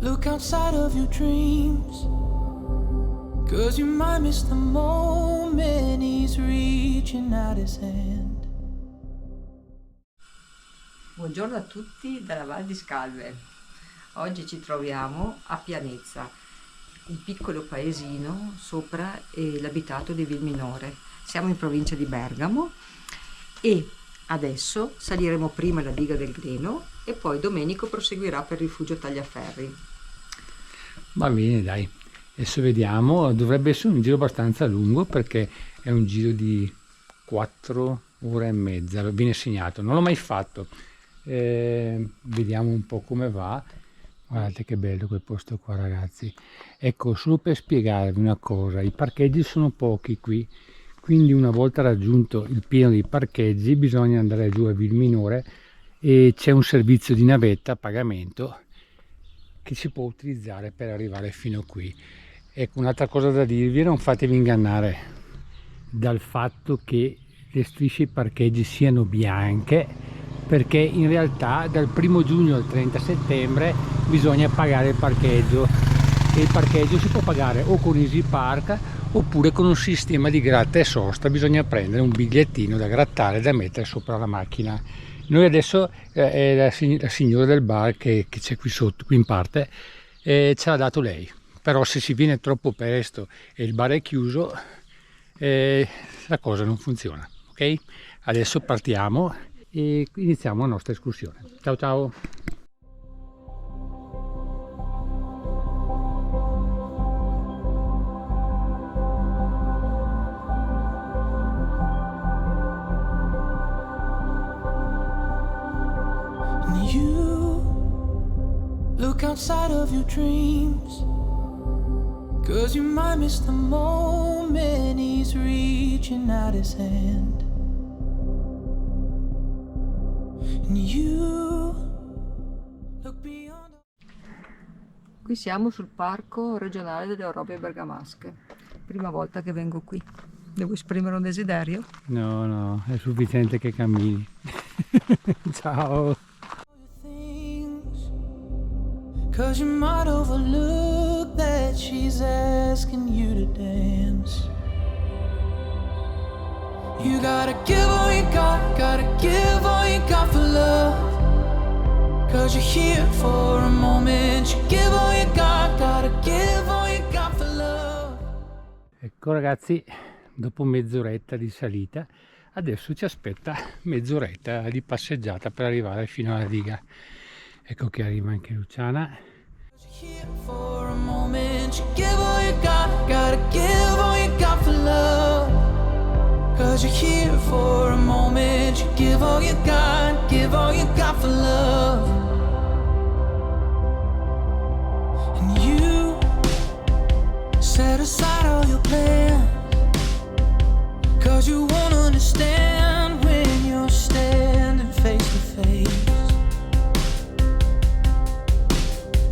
Look outside of your dreams, 'cause you might miss the moment he's reaching out his hand. Buongiorno a tutti dalla Val di Scalve. Oggi ci troviamo a Pianezza, un piccolo paesino sopra l'abitato di Vilminore. Siamo in provincia di Bergamo e adesso saliremo prima la diga del Gleno e poi Domenico proseguirà per Rifugio Tagliaferri. Va bene, dai. Adesso vediamo, dovrebbe essere un giro abbastanza lungo perché è un giro di 4 ore e mezza, viene segnato, non l'ho mai fatto. Vediamo un po' come va. Guardate che bello quel posto qua, ragazzi. Ecco, solo per spiegarvi una cosa, i parcheggi sono pochi qui, quindi una volta raggiunto il pieno dei parcheggi bisogna andare giù a Vilminore e c'è un servizio di navetta a pagamento che si può utilizzare per arrivare fino qui. Ecco, un'altra cosa da dirvi: non fatevi ingannare dal fatto che le strisce ai parcheggi siano bianche, perché in realtà dal 1 giugno al 30 settembre bisogna pagare il parcheggio, e il parcheggio si può pagare o con Easy Park oppure con un sistema di gratta e sosta. Bisogna prendere un bigliettino da grattare e da mettere sopra la macchina. Noi adesso è la signora del bar che c'è qui sotto, qui in parte, ce l'ha dato lei, però se si viene troppo presto e il bar è chiuso la cosa non funziona, ok? Adesso partiamo e iniziamo la nostra escursione. Ciao ciao! And you look outside of your dreams, 'cause you might miss the moment he's reaching out his hand. And you look beyond. Qui siamo sul Parco Regionale delle Orobie Bergamasche. Prima volta che vengo qui. Devo esprimere un desiderio? No, è sufficiente che cammini. Ciao! Things, 'cause you might overlook that she's asking you to dance. You gotta give all you got, gotta give all you got for love, 'cause you're here for a moment. You give all you got, gotta give all you got for love. Ecco ragazzi, dopo mezz'oretta di salita, adesso ci aspetta mezz'oretta di passeggiata per arrivare fino alla diga. Ecco che arriva anche Luciana. You're here for a moment. You give all you got, gotta give all you got for love, 'cause you're here for a moment. You give all you got for love. And you set aside all your plans, 'cause you won't understand when you're standing face to face.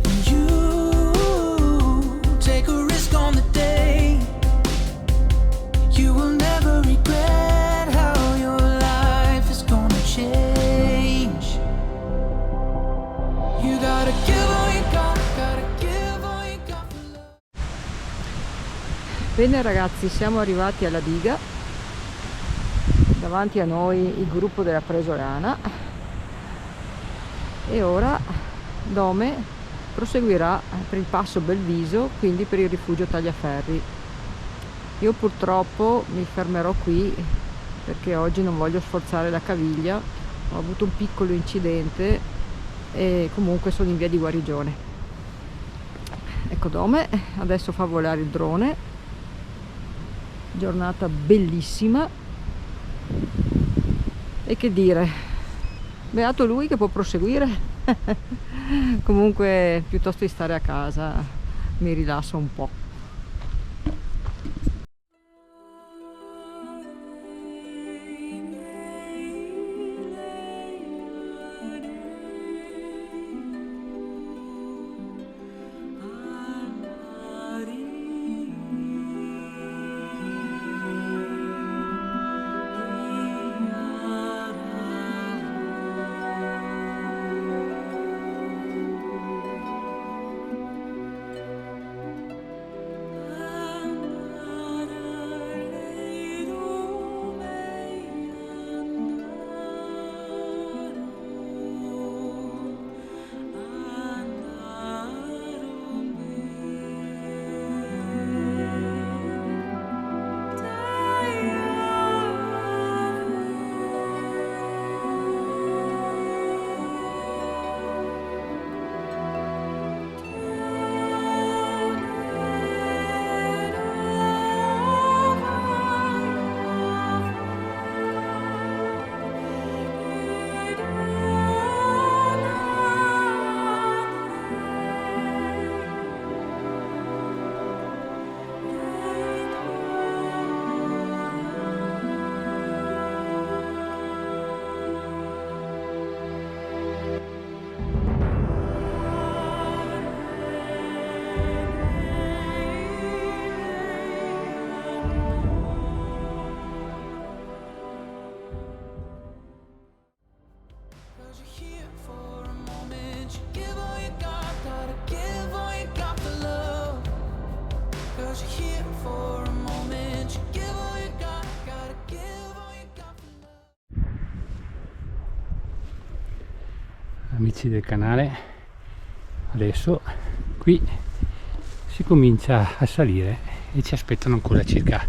And you take a risk on the day. You will never regret how your life is gonna change. You gotta give all you got, gotta give all you got for love. Bene ragazzi, siamo arrivati alla diga. Davanti a noi il gruppo della Presolana e ora Dome proseguirà per il passo Belviso, quindi per il Rifugio Tagliaferri. Io purtroppo mi fermerò qui perché oggi non voglio sforzare la caviglia, ho avuto un piccolo incidente e comunque sono in via di guarigione. Ecco Dome, adesso fa volare il drone, giornata bellissima e che dire, beato lui che può proseguire. Comunque piuttosto di stare a casa mi rilasso un po'. amici del canale, adesso qui si comincia a salire e ci aspettano ancora circa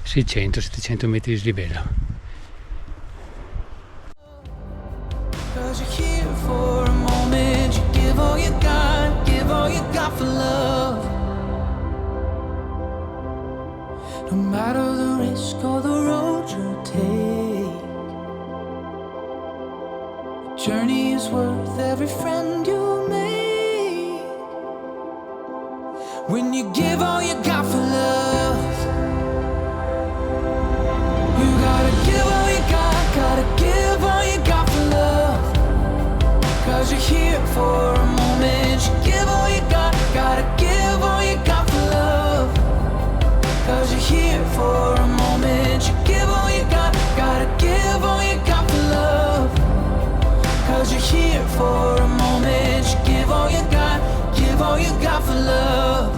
600-700 metri di slivello. Cause you're here for a moment, you give all you got for love. No matter the risk or the road you take, the journey is worth every friend you make. When you give all you got for love, you gotta give all you gotta give all you got for love. Cause you're here for a moment, you give all you gotta give all you got for love. Cause you're here for a moment, you give all you gotta give all you got for love. Cause you're here for a moment, you give all you got for love.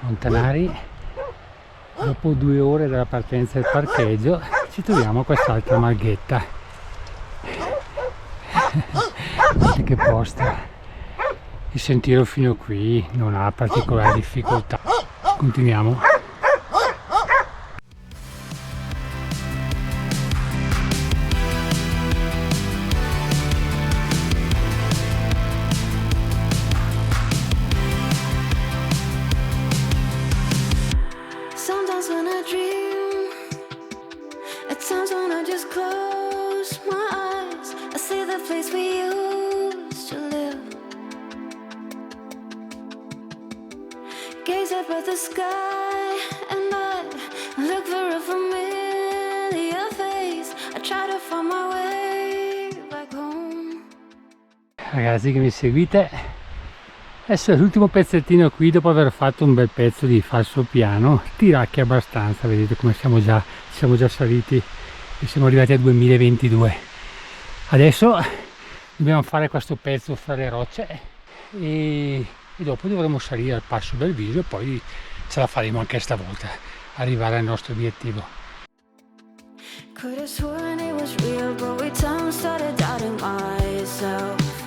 Montanari, dopo 2 ore dalla partenza del parcheggio ci troviamo a quest'altra marghetta. Guardate che posto, il sentiero fino qui non ha particolari difficoltà. Continuiamo. Sometimes when I dream, at times when I just close my eyes, I see the place we used to live. Gaze up at the sky and I look for a familiar face. I try to find my way back home. Ragazzi che mi seguite, adesso è l'ultimo pezzettino qui dopo aver fatto un bel pezzo di falso piano, tiracchia abbastanza, vedete come siamo già saliti e siamo arrivati a 2022. Adesso dobbiamo fare questo pezzo fra le rocce e dopo dovremo salire al passo Belviso e poi ce la faremo anche stavolta, arrivare al nostro obiettivo. Could have sworn it was real, but with time started doubting myself.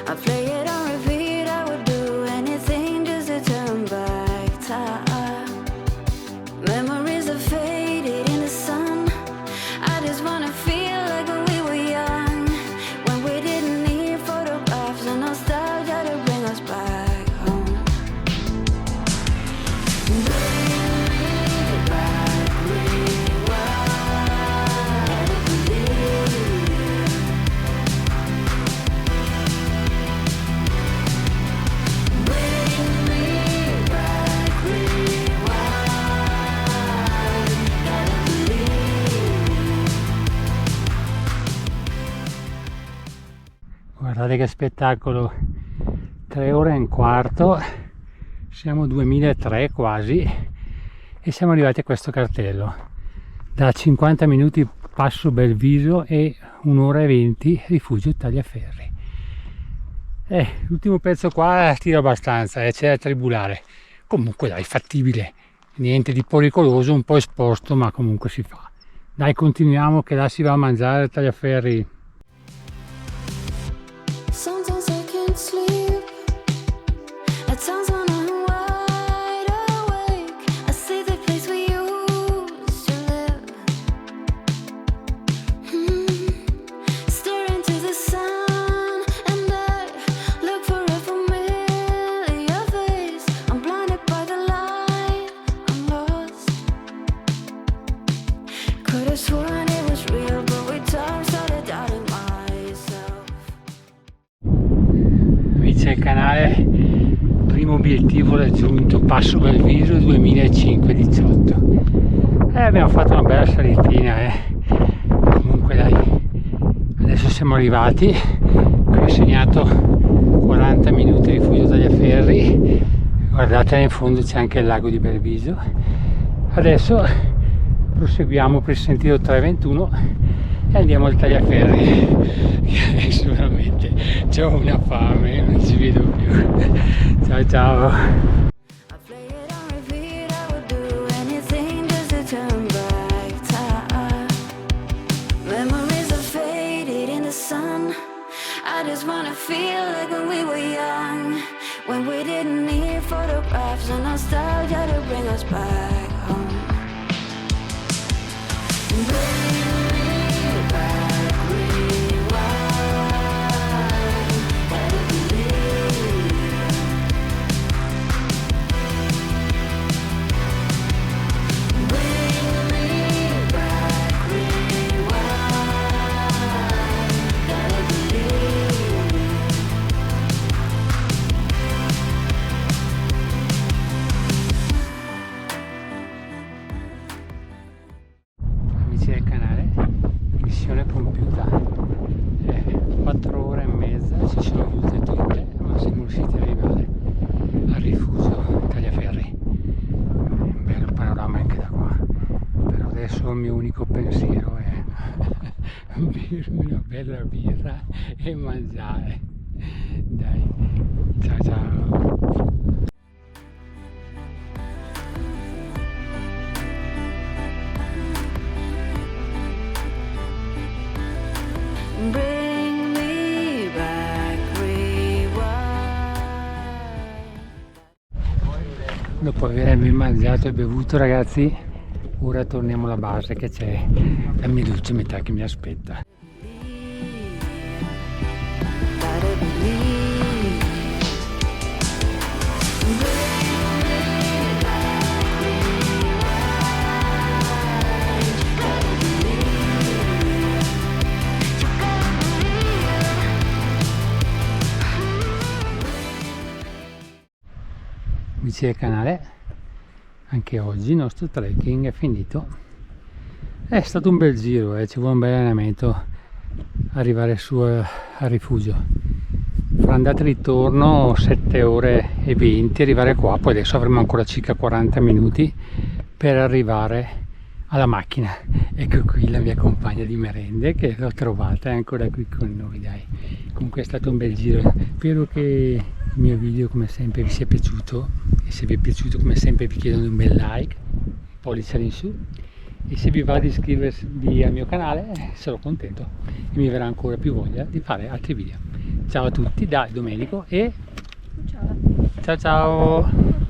I play it on repeat, I would do anything just to turn back time. Memories are faded in the sun. I just wanna feel like when we were young, when we didn't need photographs and nostalgia to bring us back home. Bring me back, rewind, Guardate che spettacolo, 3 ore e un quarto, siamo 2003 quasi e siamo arrivati a questo cartello. Da 50 minuti passo Belviso e 1 ora e 20 rifugio Tagliaferri. L'ultimo pezzo qua tira abbastanza, c'è da tribulare. Comunque dai, fattibile, niente di pericoloso, un po' esposto ma comunque si fa. Dai, continuiamo che là si va a mangiare Tagliaferri. Sometimes I can't sleep. At times when I'm wide awake, I see the place we used to live. Stare into the sun and I look for a familiar face. I'm blinded by the light, I'm lost. Could have sworn it was real, but with time started doubting myself. Amici del canale, primo obiettivo raggiunto, passo Belviso 2005-18. Abbiamo fatto una bella salitina, comunque dai, adesso siamo arrivati, qui ho segnato 40 minuti rifugio Tagliaferri, guardate là in fondo c'è anche il lago di Belviso. Adesso proseguiamo per il sentiero 321 e andiamo al Tagliaferri. Adesso veramente c'ho una fame, non ci vedo più. Ciao ciao. I play it on repeat, I would do anything just to turn back time. Memories are faded in the sun. I just wanna feel like when we were young, when we didn't need photographs and nostalgia to bring us back home. Bring me back, rewind, gotta believe. Bring me back, rewind, gotta believe. Amici del canale, missione compiuta. 4 ore e mezza ci sono volute tutte, ma siamo riusciti ad arrivare al rifugio Tagliaferri. Un bello panorama anche da qua, però adesso il mio unico pensiero è bermi una bella birra e mangiare. Dai, ciao ciao. Bring me back, rewind. Dopo avermi mangiato e bevuto, ragazzi, ora torniamo alla base che c'è la mia dolce metà che mi aspetta. Gotta believe. Bring me back, rewind. Gotta believe. You gotta believe. Amici del canale, anche oggi il nostro trekking è finito. È stato un bel giro, ci vuole un bel allenamento arrivare su al rifugio. Fra andata e ritorno 7 ore e 20 arrivare qua, poi adesso avremo ancora circa 40 minuti per arrivare alla macchina. Ecco qui la mia compagna di merende che l'ho trovata, è ancora qui con noi, dai. Comunque è stato un bel giro, spero che il mio video come sempre vi sia piaciuto, e se vi è piaciuto come sempre vi chiedo un bel like, pollice in su, e se vi va di iscrivervi al mio canale sarò contento e mi verrà ancora più voglia di fare altri video. Ciao a tutti da Domenico e ciao ciao.